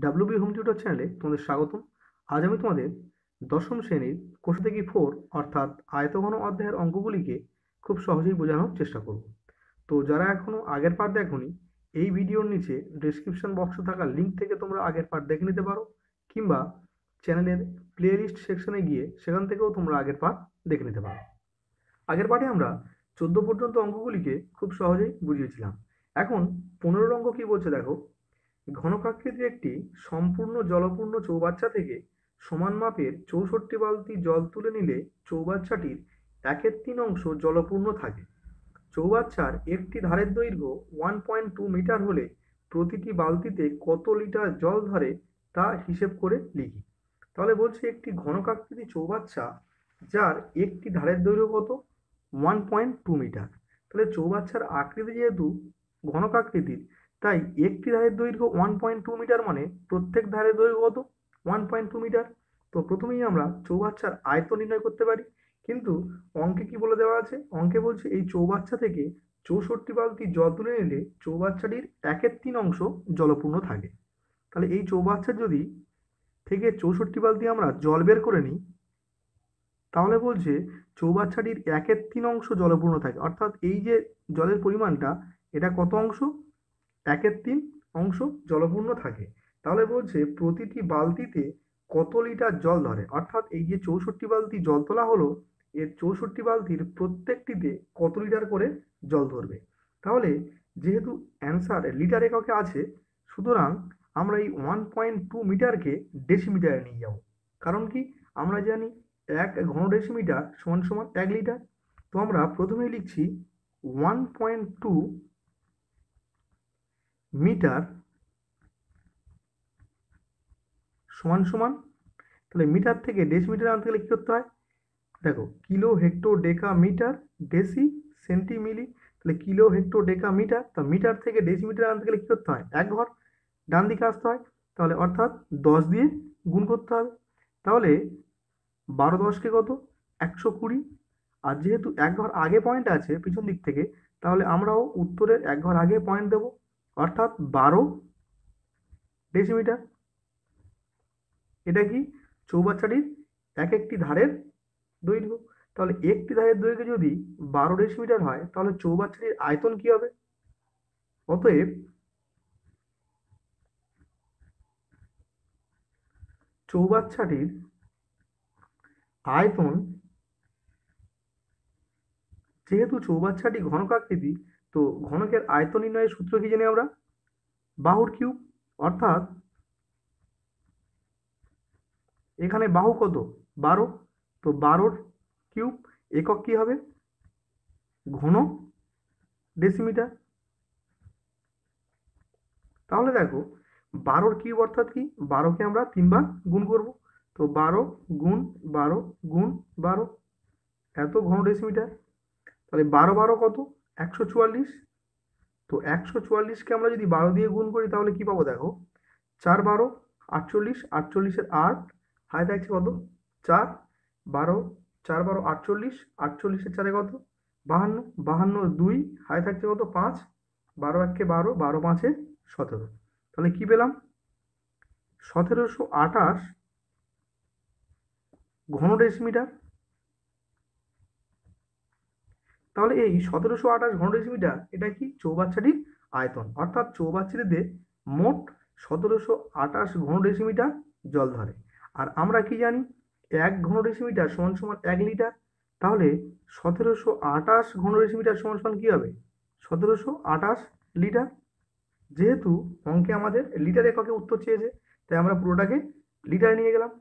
WB home tutor চ্যানেলে তোমাদের স্বাগতম। আজ আমি তোমাদের দশম শ্রেণীর কোষ থেকে 4 অর্থাৎ আয়তঘন অধ্যায়ের অঙ্কগুলিকে খুব সহজেই বোঝানোর চেষ্টা করব। তো যারা এখনো আগের পার্ট দেখোনি, এই ভিডিওর নিচে ডেসক্রিপশন বক্সে থাকা লিঙ্ক থেকে তোমরা আগের পার্ট দেখে নিতে পারো, কিংবা চ্যানেলের প্লেলিস্ট সেকশনে গিয়ে সেখান থেকেও তোমরা আগের পার্ট দেখে নিতে পারো। আগের পার্টে আমরা 14 পর্যন্ত অঙ্কগুলিকে খুব সহজেই বুঝিয়েছিলাম। এখন 15 অঙ্ক কি বলছে দেখো। ঘনকাকৃতির একটি সম্পূর্ণ জলপূর্ণ চৌবাচ্চা থেকে সমান মাপের 64 বালতি জল তুলে নিলে চৌবাচ্চাটির 1/3 অংশ জলপূর্ণ থাকে। চৌবাচ্চার একটি ধারের দৈর্ঘ্য 1.2 মিটার হলে প্রতিটি বালতিতে কত লিটার জল ধরে তা হিসেব করে লিখি। তাহলে বলছে একটি ঘনকাকৃতি চৌবাচ্চা যার একটি ধারের দৈর্ঘ্য কত, 1.2 মিটার। তাহলে চৌবাচ্চার আকৃতি যেহেতু ঘনকাকৃতির, তাই একটি ধারের দৈর্ঘ্য 1.2 মিটার মানে প্রত্যেক ধারের দৈর্ঘ্য কত, 1.2 মিটার। তো প্রথমেই আমরা চৌবাচ্চার আয়তন নির্ণয় করতে পারি, কিন্তু অঙ্কে কি বলে দেওয়া আছে, অঙ্কে বলছে এই চৌবাচ্চা থেকে 64 বালতি জল তুলে নিলে চৌবাচ্চাটির 1/3 অংশ জলপূর্ণ থাকে। তাহলে এই চৌবাচ্চার যদি থেকে 64 বালতি আমরা জল বের করে নিই, তাহলে বলছে চৌবাচ্চাটির 1/3 অংশ জলপূর্ণ থাকে। অর্থাৎ এই যে জলের পরিমাণটা, এটা কত অংশ, 1/3 অংশ জলপূর্ণ থাকে। তাহলে বলছে প্রতিটি বালতিতে কত লিটার জল ধরে, অর্থাৎ এই যে 64 বালতি জল তোলা হলো, এর 64 বালতির প্রত্যেকটিতে কত লিটার করে জল ধরবে। তাহলে যেহেতু অ্যান্সার লিটার এককে আছে, সুতরাং আমরা এই 1.2 মিটারকে ডেসিমিটারে নিয়ে যাব। কারণ কি, আমরা জানি 1 ঘন ডেসিমিটার সমান সমান 1 লিটার। তো আমরা প্রথমেই লিখছি 1.2 মিটার সমান সমান, তাহলে মিটার থেকে ডেসিমিটার আনতে গেলে কী করতে হয়, দেখো kilo hecto deca metre deci centi milli. তাহলে কিলো হেক্টর ডেকা মিটার, তা মিটার থেকে ডেসিমিটার আনতে গেলে কী করতে হয়, এক ঘর ডান দিকে আসতে হয়। তাহলে অর্থাৎ 10 দিয়ে গুণ করতে হবে। তাহলে 12 10কে কত, 120। আর যেহেতু এক ঘর আগে পয়েন্ট আছে পিছন দিক থেকে, তাহলে আমরাও উত্তরের এক ঘর আগে পয়েন্ট দেবো, অর্থাৎ 12 ডেসিমিটার। এটা কি, চৌবাচ্চাটির এক একটি ধারের দৈর্ঘ্য। তাহলে একটি ধারের দৈর্ঘ্য যদি 12 ডেসিমিটার হয়, তাহলে চৌবাচ্চাটির আয়তন কি হবে। অতএব চৌবাচ্চাটির আয়তন, যেহেতু চৌবাচ্চাটি ঘনকাকৃতি, তো ঘনকের আয়তন নির্ণয়ের সূত্র কি জানি আমরা, বাহুর কিউব। অর্থাৎ এখানে বাহু কত, 12, তো 12 কিউব একক কি হবে, ঘন ডেসিমিটার। তাহলে দেখো 12 কিউব অর্থাৎ কি, 12কে আমরা 3 বার গুণ করব। তো 12 গুণ 12 গুণ 12, এত ঘন ডেসিমিটার। তাহলে 12 12 কত, 144। তো 144কে আমরা যদি 12 দিয়ে গুণ করি তাহলে কি পাবো দেখো, 4 12 48, 48-এর 8, হাতে থাকছে কত, 4 12, 4 12 48, 48-এর 4-এ কত, 52, 52 2, হাতে থাকছে কত, 5, 12 1-কে 12, 12 5-এ 17। তাহলে কি পেলাম, 1728 ঘন ডেসিমিটার। তাহলে এই 1728 ঘন ডেসিমিটার এটা কি, চৌবাচ্চাটির আয়তন। অর্থাৎ চৌবাচ্চাটিতে মোট 1728 ঘন ডেসিমিটার জল ধরে। আর আমরা কি জানি, 1 ঘন ডেসিমিটার সমান সমান 1 লিটার। তাহলে 1728 ঘন ডেসিমিটার সমান সমান কি হবে, 1728 লিটার। যেহেতু অঙ্কে আমাদের লিটার এককে উত্তর চেয়েছে, তাই আমরা পুরোটাকে লিটারে নিয়ে গেলাম।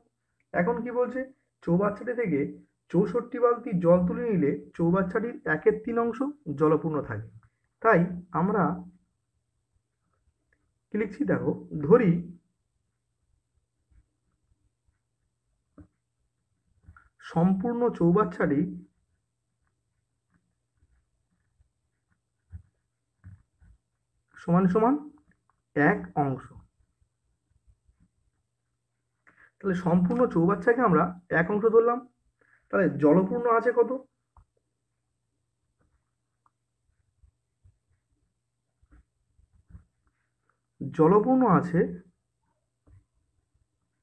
এখন কি বলছে, চৌবাচ্চাটি থেকে 64 বালতি জল তুলে নিলে চৌবাচ্চাটির 1/3 অংশ জলপূর্ণ থাকে। তাই আমরা কি লিখছি দেখো, ধরি সম্পূর্ণ চৌবাচ্চাটি সমান সমান 1 অংশ। তাহলে সম্পূর্ণ চৌবাচ্চাকে আমরা 1 অংশ ধরলাম। তাহলে জলপূর্ণ আছে কত, জলপূর্ণ আছে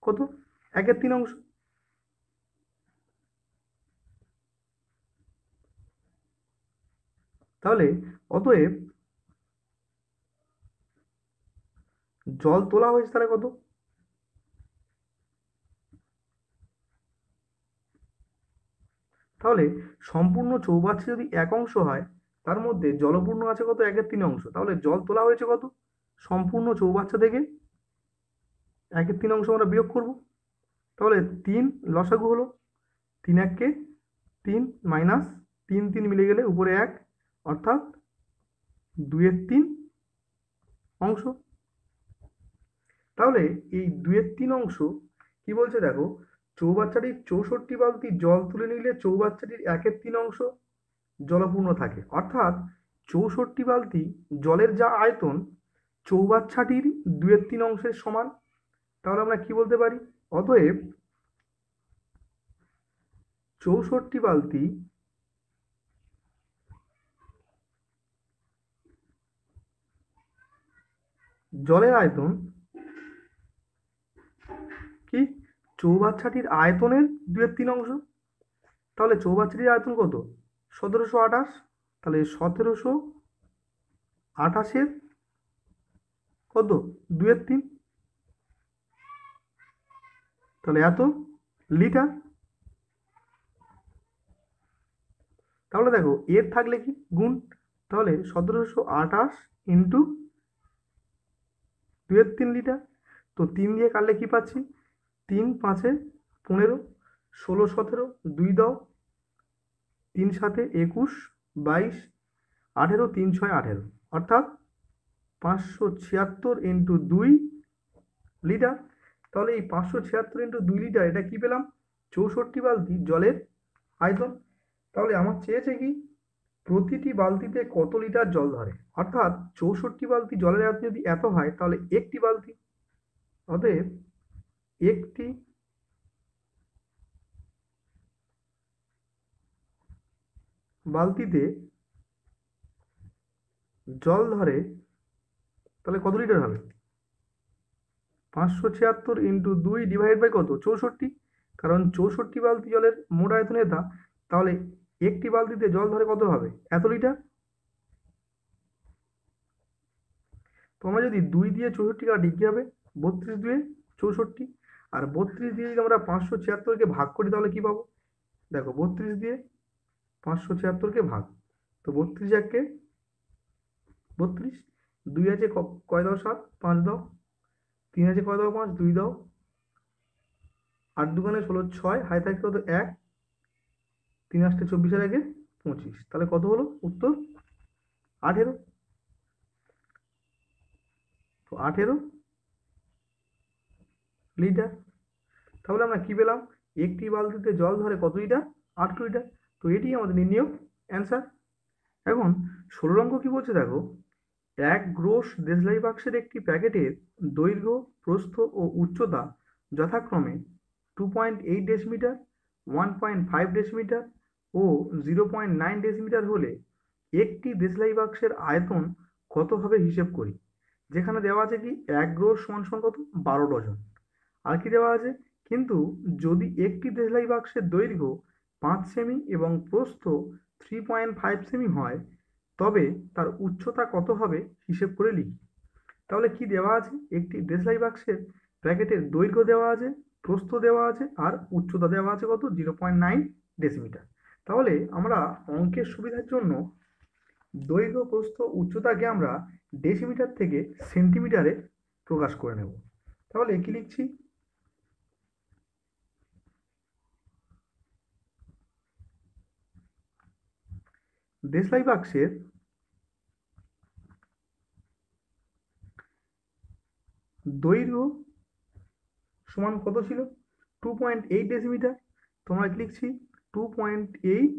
কত? 1/3 তাহলে অতএব জল তোলা হয়েছে তাহলে কত? তাহলে সম্পূর্ণ চৌবাচ্চা যদি 1 অংশ হয়, তার মধ্যে জলপূর্ণ আছে কত? 1/3 অংশ। তাহলে জল তোলা হয়েছে কত? সম্পূর্ণ চৌবাচ্চা থেকে 1/3 অংশ আমরা বিয়োগ করব। তাহলে 3 লসাগু হলো, 3 1 3 মাইনাস 3 3 মিলে গেলে উপরে 1, অর্থাৎ 2/3 অংশ। তাহলে এই 2/3 অংশ কি বলছে দেখো, চৌবাচ্চাটির 64 বালতি জল তুলে নিলে চৌবাচ্চাটির 1/3 অংশ জলপূর্ণ থাকে, অর্থাৎ 64 বালতি জলের যা আয়তন চৌবাচ্চাটির 2/3 অংশের সমান। তাহলে আমরা কি বলতে পারি? অতএব 64 বালতি জলের আয়তন কি চৌবাচ্চাটির আয়তনের 2/3 অংশ। তাহলে চৌবাচ্চাটির আয়তন কত? 1728। তাহলে 1728-এর কত? 2/3। তাহলে এত লিটার। তাহলে দেখো এর থাকলে কি গুণ, তাহলে 1728 ইন্টু 2/3 লিটার। তো 3 দিয়ে কাটলে কি পাচ্ছি? 3 5 15, 16 17, 2 দাও, 3 7 21 22, 18, 3 6 18, অর্থাৎ 576 ইন্টু 2 লিটার। তাহলে এই 576 ইন্টু 2 লিটার এটা কি পেলাম? 64 বালতি জলের আয়তন। তাহলে আমার চেয়েছে কি প্রতিটি বালতিতে কত লিটার জল ধরে, অর্থাৎ 64 বালতি জলের আয়তন যদি এত হয় তাহলে একটি বালতি, অতএব একটি বালতিতে জল ধরে তাহলে কত লিটার হবে? 576 ইন্টু 2 ডিভাইড বাই কত? 64, কারণ 64 বালতি জলের মোট আয়তন এটা। তাহলে একটি বালতিতে জল ধরে কত হবে? এত লিটার। তো আমরা যদি 2 দিয়ে 64 কাটি কি হবে? 32 2 64, আর 32 দিয়ে যদি আমরা 576-কে ভাগ করি তাহলে কি পাবো? দেখো 32 দিয়ে 576-কে ভাগ, তো 32 1 32, 2 আছে কয় দাও 7, 5 দাও, 3 আছে কয় দাও 5, 2 দাও, 8 2 16 6, হাই থাকে কত? 1, 3 8 24 আর 1 25। তাহলে কত হলো উত্তর? 18। তো 18 লিটার। তাহলে আমরা কি পেলাম? একটি বালতিতে জল ধরে কত লিটার? 18 লিটার। তো এটি আমাদের নির্ণয় অ্যান্সার। এখন 16 অঙ্ক কি বলছে দেখো, এক গ্রোস দেশলাই বাক্সের একটি প্যাকেটের দৈর্ঘ্য, প্রস্থ ও উচ্চতা যথাক্রমে 2.8 ডেসিমিটার, 1.5 ডেসিমিটার ও 0.9 ডেসিমিটার হলে একটি দেশলাই বাক্সের আয়তন কত হবে হিসেব করি। যেখানে দেওয়া আছে কি এক গ্রোস সমান সমান কত? 12 ডজন। আর কি দেওয়া আছে? কিন্তু যদি একটি দেশলাই বাক্সের দৈর্ঘ্য 5 সেমি এবং প্রস্থ 3.5 সেমি হয়, তবে তার উচ্চতা কত হবে হিসেব করে লিখি। তাহলে কি দেওয়া আছে? একটি দেশলাই বাক্সের প্যাকেটের দৈর্ঘ্য দেওয়া আছে, প্রস্থ দেওয়া আছে, আর উচ্চতা দেওয়া আছে কত? 0.9 ডেসিমিটার। তাহলে আমরা অঙ্কের সুবিধার জন্য দৈর্ঘ্য, প্রস্থ, উচ্চতাকে আমরা ডেসিমিটার থেকে সেন্টিমিটারে প্রকাশ করে নেব। তাহলে কি লিখছি? দেশলাই বাক্সের দৈর্ঘ্য সমান কত ছিল? 2.8 ডেসিমিটার। তোমরা কি লিখছি? 2.8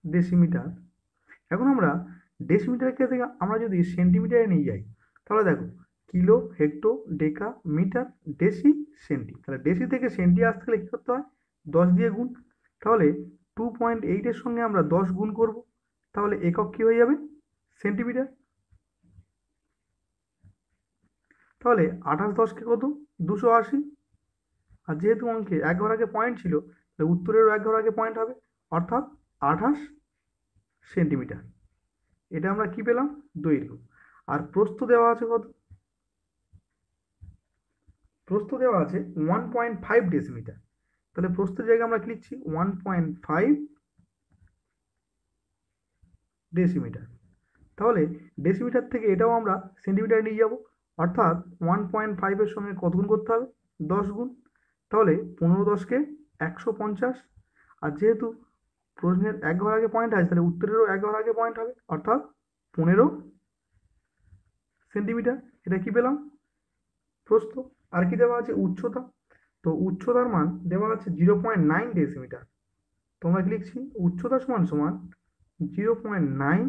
ডেসিমিটার। এখন আমরা ডেসিমিটারকে থেকে আমরা যদি সেন্টিমিটারে নিয়ে যাই, তাহলে দেখো কিলো, হেক্টো, ডেকা, মিটার, ডেসি, সেন্টি। তাহলে ডেসি থেকে সেন্টি আসতে গেলে কী করতে হয়? 10 দিয়ে গুণ। তাহলে 2.8-এর সঙ্গে আমরা 10 গুণ করব, তাহলে একক কী হয়ে যাবে? সেন্টিমিটার। তাহলে 28×10 কত? 280। আর যেহেতু অঙ্কে এক ঘর আগে পয়েন্ট ছিল, তাহলে উত্তরেরও এক ঘর আগে পয়েন্ট হবে, অর্থাৎ 28 সেন্টিমিটার। এটা আমরা কি পেলাম? দৈর্ঘ্য। আর প্রস্থ দেওয়া আছে কত? প্রস্থ দেওয়া আছে 1.5 ডেসিমিটার। তাহলে প্রস্থের জায়গায় আমরা কি লিখছি? 1.5 ডেসিমিটার। তাহলে ডেসিমিটার থেকে এটাও আমরা সেন্টিমিটার নিয়ে যাব, অর্থাৎ 1.5-এর সঙ্গে কত গুণ করতে হবে? 10 গুণ। তাহলে 15×10 = 150। আর যেহেতু প্রশ্নের এক ঘর আগে পয়েন্ট আছে, তাহলে উত্তরেরও এক ঘর আগে পয়েন্ট হবে, অর্থাৎ 15 সেন্টিমিটার। এটা কি পেলাম? প্রস্থ। আর কি দেওয়া আছে? উচ্চতা। তো উচ্চতার মান দেওয়া আছে 0.9 ডেসিমিটার। তোমরা কি লিখছি? উচ্চতা সমান সমান 0.9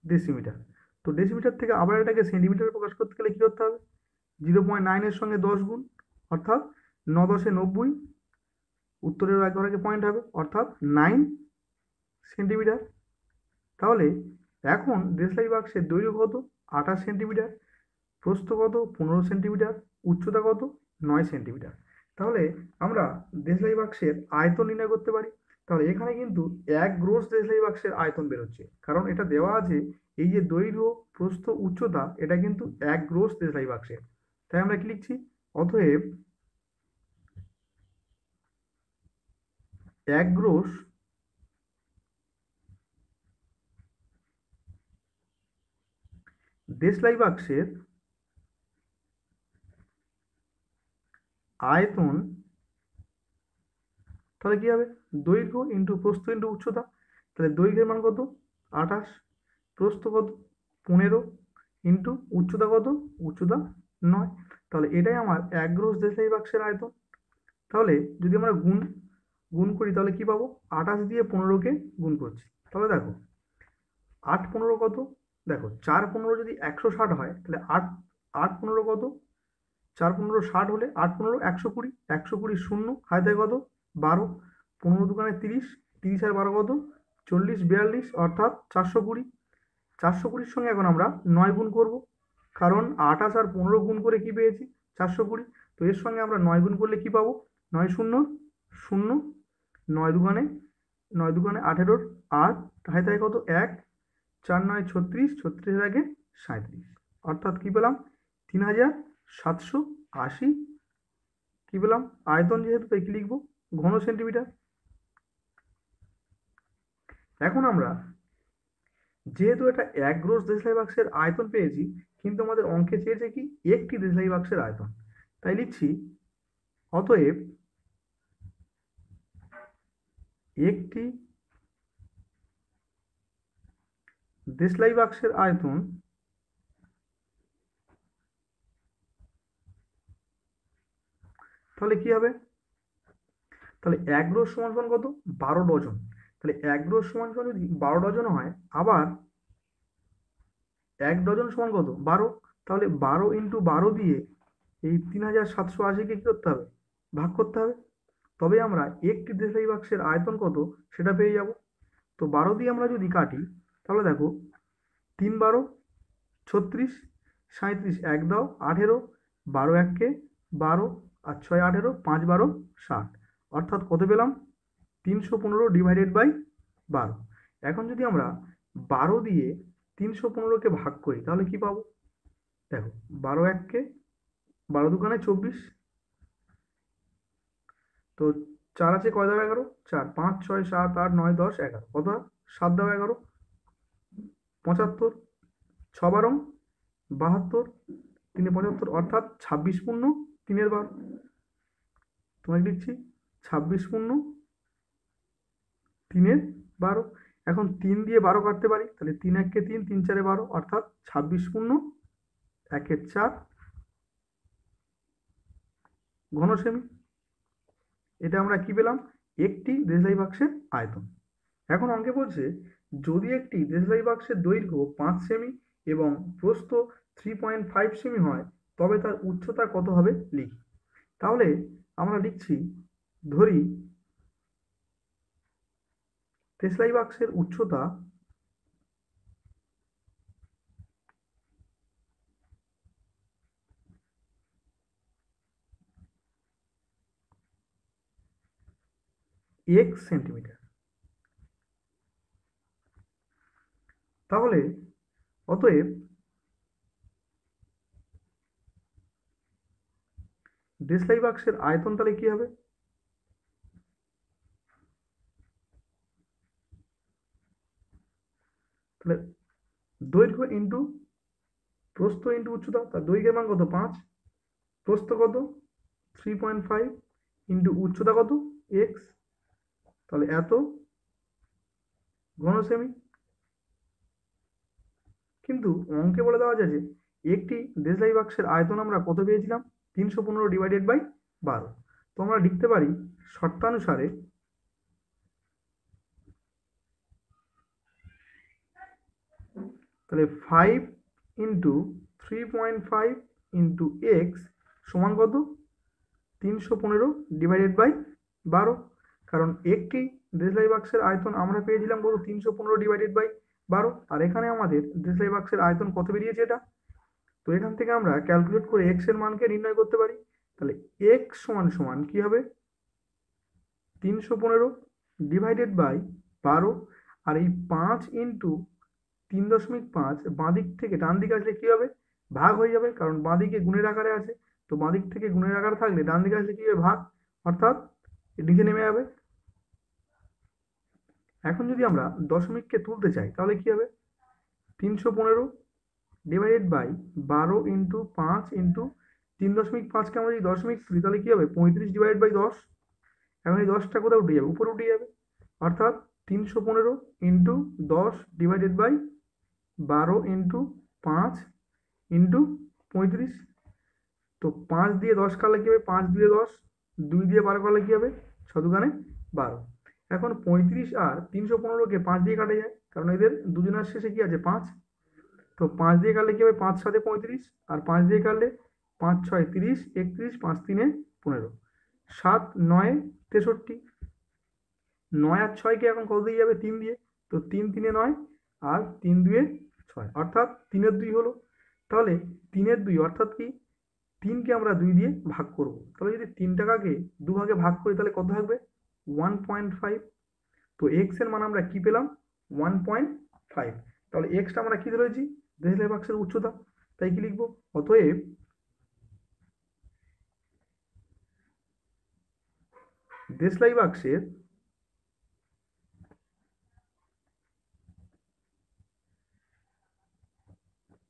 ডেসিমিটার। তো ডেসিমিটার থেকে আবার এটাকে সেন্টিমিটারে প্রকাশ করতে গেলে কি করতে হবে? 0.9-এর সঙ্গে 10 গুণ, অর্থাৎ 9×10 = 90। উত্তরের এক ঘর আগে পয়েন্ট হবে, অর্থাৎ 9 সেন্টিমিটার। তাহলে এখন দেশলাই বাক্সের দৈর্ঘ্য কত? 28 সেন্টিমিটার। প্রস্থ কত? 15 সেন্টিমিটার। উচ্চতা কত? 9 সেন্টিমিটার। তাহলে আমরা দেশলাই বাক্সের আয়তন নির্ণয় করতে পারি। তাহলে এখানে কিন্তু এক গ্রোস দেশলাই বাক্সের আয়তন বেরোচ্ছে, কারণ এটা দেওয়া আছে এই যে দৈর্ঘ্য, প্রস্থ, উচ্চতা, এটা কিন্তু এক গ্রোস দেশলাই বাক্সের। তাই আমরা কি লিখছি? অতএব এক গ্রোস দেশলাই বাক্সের আয়তন, তাহলে কি হবে? দৈর্ঘ্য ইন্টু প্রস্থ ইন্টু উচ্চতা। তাহলে দৈর্ঘ্যের মান কত? 28। প্রস্থ কত? 15 ইন্টু উচ্চতা কত? উচ্চতা 9। তাহলে এটাই আমার এক গ্রোস দেশলাই বাক্সের আয়তন। তাহলে যদি আমরা গুণ গুণ করি, তাহলে কি পাবো? 28 দিয়ে 15কে গুণ করছি। তাহলে দেখো 8×15 কত? দেখো 4×15 যদি 160 হয়, তাহলে 8×15 কত? 4×15 60 হলে 8×15 120। 120 শূন্য, হাতে থাকে কত? 12। 15×2 = 30। 30 আর 12 কত? 40, 42, অর্থাৎ 420। 420-র সঙ্গে এখন আমরা 9 গুণ করব, কারণ 28 আর 15 গুণ করে কি পেয়েছি? 420। তো এর সঙ্গে আমরা 9 গুণ করলে কি পাবো? 9 শূন্য শূন্য, 9×2 = 18, আর হাতে থাকে কত? 1। 4×9 = 36, 36-এর আগে 37, অর্থাৎ কি পেলাম? 3780। কি পেলাম? আয়তন যেহেতু, তাই কি লিখবো? ঘন সেন্টিমিটার। এখন আমরা যেহেতু এটা এক গ্রোস দেশলাই বাক্সের আয়তন পেয়েছি, কিন্তু আমাদের অঙ্কে চেয়েছে কি? একটি দেশলাই বাক্সের আয়তন। তাই লিখছি অতএব একটি দেশলাই বাক্সের আয়তন তাহলে কি হবে? তাহলে এক গ্রোস সমান সমান কত? 12 ডজন। তাহলে এক গ্রোস সমান সমান যদি 12 ডজন হয়, আবার এক ডজন সমান কত? 12। তাহলে 12 ইন্টু 12 দিয়ে এই 3780-কে কি করতে হবে? ভাগ করতে হবে। তবে আমরা একটি দেশলাই বাক্সের আয়তন কত সেটা পেয়ে যাব। তো 12 দিয়ে আমরা যদি কাটি, তাহলে দেখো 3×12 = 36, 37 এক দাও 18, 12 1-কে 12, আর 6 18, 5×12 = 60, অর্থাৎ কত পেলাম? 315/12। এখন যদি আমরা 12 দিয়ে 315-কে ভাগ করি, তাহলে কি পাবো? দেখো 12 1-কে 12 2 = 24। তো 4 আছে কয় দাও? 11। 4 5 6 7 8 9 10 11, কত? 7 দাও 11, 75। 6 12 72, 3 75, অর্থাৎ 26 পূর্ণ 3-এর বার। তোমাকে দিচ্ছি 26 পূর্ণ 3-এর 12। এখন 3 দিয়ে 12 কাটতে পারি, তাহলে 3 1-কে 3, 3 4 12, অর্থাৎ 26 পূর্ণ 1/4 ঘন সেমি। এটা আমরা কি পেলাম? একটি দেশলাই বাক্সের আয়তন। এখন অঙ্কে বলছে যদি একটি দেশলাই বাক্সের দৈর্ঘ্য 5 সেমি এবং প্রস্থ 3.5 সেমি হয়, তবে তার উচ্চতা কত হবে লিখি। তাহলে আমরা লিখছি, ধরি দেশলাই বাক্সের উচ্চতা এক্স সেন্টিমিটার। তাহলে অতএব দেশলাই বাক্সের আয়তন তাহলে কি হবে? তাহলে দৈর্ঘ্য ইন্টু প্রস্থ ইন্টু উচ্চতা, তার দৈর্ঘ্যের মান কত 5, প্রস্থ কত 3.5 ইন্টু উচ্চতা কত এক্স, তাহলে এত ঘন সেমি। কিন্তু অঙ্কে বলে দেওয়া আছে যে একটি দেশলাই বাক্সের আয়তন আমরা কত পেয়েছিলাম, 315 ডিভাইডেড বাই 12। তো আমরা লিখতে পারি শর্তানুসারে তাহলে 5 ইন্টু 3.5 ইন্টু এক্স সমান কত 315 ডিভাইডেড বাই 12। কারণ একটি দেশলাই বাক্সের আয়তন আমরা পেয়েছিলাম কত 315 ডিভাইডেড বাই 12, আর এখানে আমাদের দেশলাই বাক্সের আয়তন কত বেরিয়েছে এটা। তো এখান থেকে আমরা ক্যালকুলেট করে এক্স এর মানকে নির্ণয় করতে পারি। তাহলে এক্স সমান সমান কি হবে 315 ডিভাইডেড বাই 12, আর এই 5 ইন্টু 3.5 বাঁ দিক থেকে ডান দিকে আসলে কি হবে ভাগ হয়ে যাবে, কারণ বাঁ দিকে গুণের আকারে আছে। তো বাঁ দিক থেকে গুণের আকারে থাকলে ডান দিকে আসলে কি হবে ভাগ, অর্থাৎ নিচে নেমে যাবে। এখন যদি আমরা দশমিককে তুলতে চাই তাহলে কি হবে 315 ডিভাইডেড বাই 12 ইন্টু 5 ইন্টু 3.5কে আমরা যদি দশমিক তুলি তাহলে কি হবে 35 ডিভাইড বাই 10। এখন এই 10টা কোথাও উঠে যাবে, উপরে উঠে যাবে, অর্থাৎ 315 into 10 divided by 12 into 5 into 35। তো 5 দিয়ে 10 কাটলে কি হবে 5 দিয়ে 10, 2 দিয়ে 12 করলে কি হবে 6 দুগুণে 12। এখন 35 আর 315কে 5 দিয়ে কাটা যায়, কারণ এদের দুজনের শেষে কি আছে 5। তো 5 দিয়ে কাটলে কি হবে 5 7 35, আর 5 দিয়ে কাটলে 5 6 30, 31, 5 3 15, 7 9 63। 9 আর 6কে এখন কত দিয়ে যাবে 3 দিয়ে, তো 3 3 9 আর 3 2 6, অর্থাৎ 3 2 হলো। তাহলে 3 2 অর্থাৎ কি 3কে আমরা 2 দিয়ে ভাগ করব, তাহলে যদি 3 টাকাকে দুভাগে ভাগ করি তাহলে কত থাকবে 1.5। তো এক্স এর মান আমরা কি পেলাম 1.5। তাহলে এক্সটা আমরা কি ধরেছি দেশলাই বাক্সের উচ্চতা, তাই কি লিখবো অতএব দেশলাই বাক্সের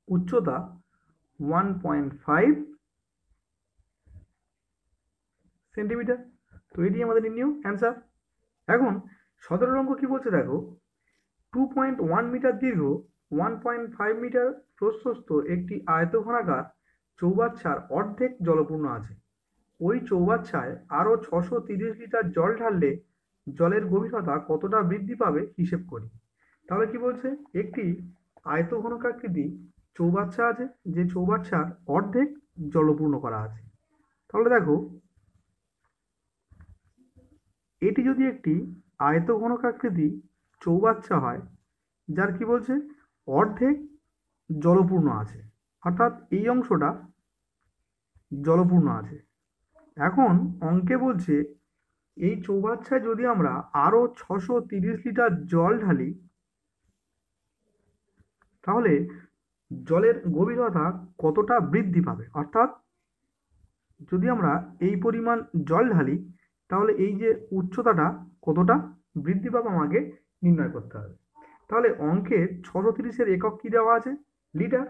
উচ্চতা 1.5 সেন্টিমিটার। তো এটি আমাদের নির্ণয় অ্যান্সার। এখন 17 অঙ্ক কি বলছে দেখো, 2.1 মিটার দীর্ঘ 1.5 মিটার প্রশস্ত একটি আয়তঘনাকার চৌবাচ্চার অর্ধেক জলপূর্ণ আছে। ওই চৌবাচ্চায় আরো 630 লিটার জল ঢাললে জলের গভীরতা কতটা বৃদ্ধি পাবে হিসেব করি। তাহলে কি বলছে একটি আয়তঘনকাকৃতি চৌবাচ্চা আছে, যে চৌবাচ্চার অর্ধেক জলপূর্ণ করা আছে। তাহলে দেখো এটি যদি একটি আয়তঘনকাকৃতি চৌবাচ্চা হয় যার কি বলছে অর্ধেক জলপূর্ণ আছে, অর্থাৎ এই অংশটা জলপূর্ণ আছে। এখন অঙ্কে বলছে এই চৌবাচ্চায় যদি আমরা আরো 630 লিটার জল ঢালি তাহলে জলের গভীরতা কতটা বৃদ্ধি পাবে, অর্থাৎ যদি আমরা এই পরিমাণ জল ঢালি তাহলে এই যে উচ্চতাটা কতটা বৃদ্ধি পাবে আমাকে নির্ণয় করতে হবে। তাহলে অঙ্কে 630-এর একক কি দেওয়া আছে লিটার।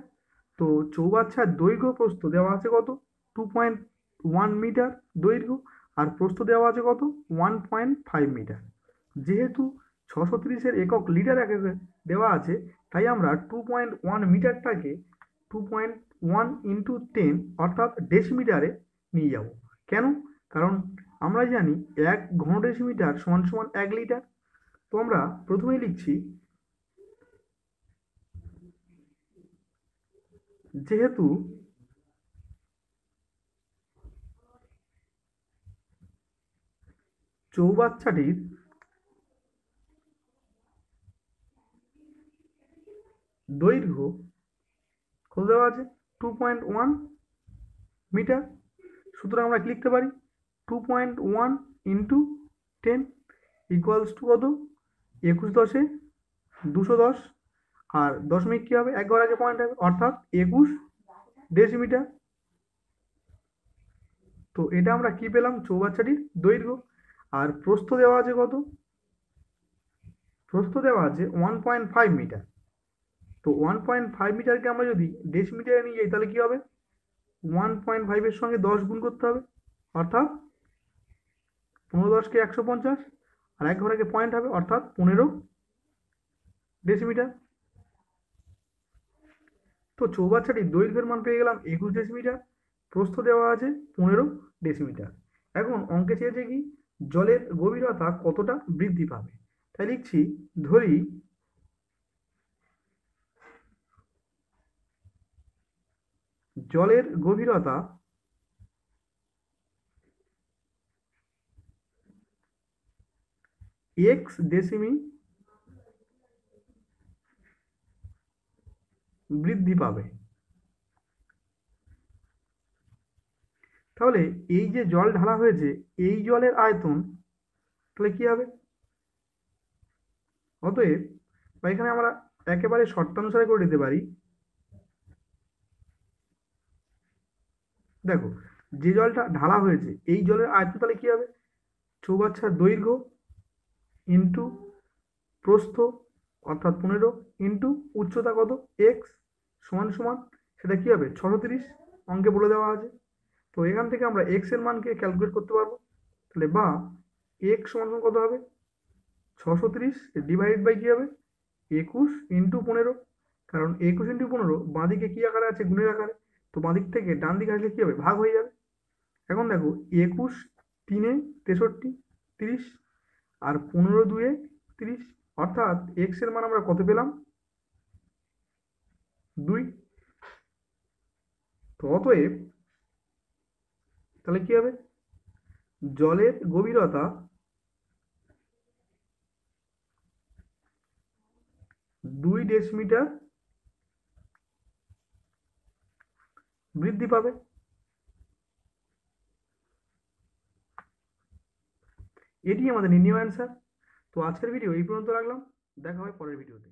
তো চৌবাচ্চার দৈর্ঘ্য প্রস্থ দেওয়া আছে কত 2.1 মিটার দৈর্ঘ্য, আর প্রস্থ দেওয়া আছে কত 1.5 মিটার। যেহেতু 630-এর একক লিটার আকারে দেওয়া আছে তাই আমরা 2.1 মিটারটাকে 2.1 ইন্টু 10 অর্থাৎ ডেসিমিটারে নিয়ে যাব। কেন, কারণ আমরা জানি 1 ঘন ডেসিমিটার সমান সমান 1 লিটার। তো আমরা প্রথমেই লিখছি যেহেতু চৌবাচ্চাটির দৈর্ঘ্য কত দেওয়া আছে 2.1 মিটার, সুতরাং আমরা কি লিখতে পারি 2.1 ইন্টু 10। ইকুয়ালস টু কত, 21 × 10 210, আর দশমিক কী হবে, এক ঘর আগে পয়েন্ট হবে, অর্থাৎ 21 ডেসিমিটার। তো এটা আমরা কি পেলাম, চৌবাচ্চাটির দৈর্ঘ্য। আর প্রস্থ দেওয়া আছে কত, প্রস্থ দেওয়া আছে 1.5 মিটার। তো 1.5 মিটারকে আমরা যদি ডেসিমিটারে নিয়ে যাই তাহলে কি হবে, 1.5-এর সঙ্গে 10 গুণ করতে হবে, অর্থাৎ 15×10 = 150, আর এক ঘর আগে পয়েন্ট হবে, অর্থাৎ 15 ডেসিমিটার। তো চৌবাচ্চাটির দৈর্ঘ্যের মান পেয়ে গেলাম 21 ডেসিমিটার, প্রস্থ দেওয়া আছে 15 ডেসিমিটার। এখন অঙ্কে চেয়েছে কি, জলের গভীরতা কতটা বৃদ্ধি পাবে। তাই লিখছি, ধরি জলের গভীরতা x ডেসিমি বৃদ্ধি পাবে। তাহলে এই যে জল ঢালা হয়েছে, এই জলের আয়তন তাহলে কি হবে, অতএব বা এখানে আমরা একেবারে শর্তানুসারে করে দিতে পারি। দেখো, যে জলটা ঢালা হয়েছে এই জলের আয়তন তাহলে কি হবে, চৌবাচ্চার দৈর্ঘ্য ইন্টু প্রস্থ অর্থাৎ 15 ইন্টু উচ্চতা কত এক্স, সমান সমান সেটা কি হবে 630, অঙ্কে বলে দেওয়া আছে। তো এখান থেকে আমরা এক্স এর মানকে ক্যালকুলেট করতে পারবো। তাহলে বা এক্স সমান সমান কত হবে, 630 ডিভাইড বাই কি হবে 21 ইন্টু 15, কারণ 21 ইন্টু 15 বাঁদিকে কি আকারে আছে, গুণের আকারে। তো বাঁদিক থেকে ডান দিকে আসলে কি হবে, ভাগ হয়ে যাবে। এখন দেখো 21 3-এ 63 30, আর 15 2-এ 30, অর্থাৎ এক্স এর মান আমরা কত পেলাম, 2। তো অতএব তাহলে কি হবে, জলের গভীরতা 2 ডেসিমিটার বৃদ্ধি পাবে। এটি আমাদের নির্ণয় অ্যান্সার। তো আজকের ভিডিও এই পর্যন্ত রাখলাম, দেখা হয় পরের ভিডিওতে।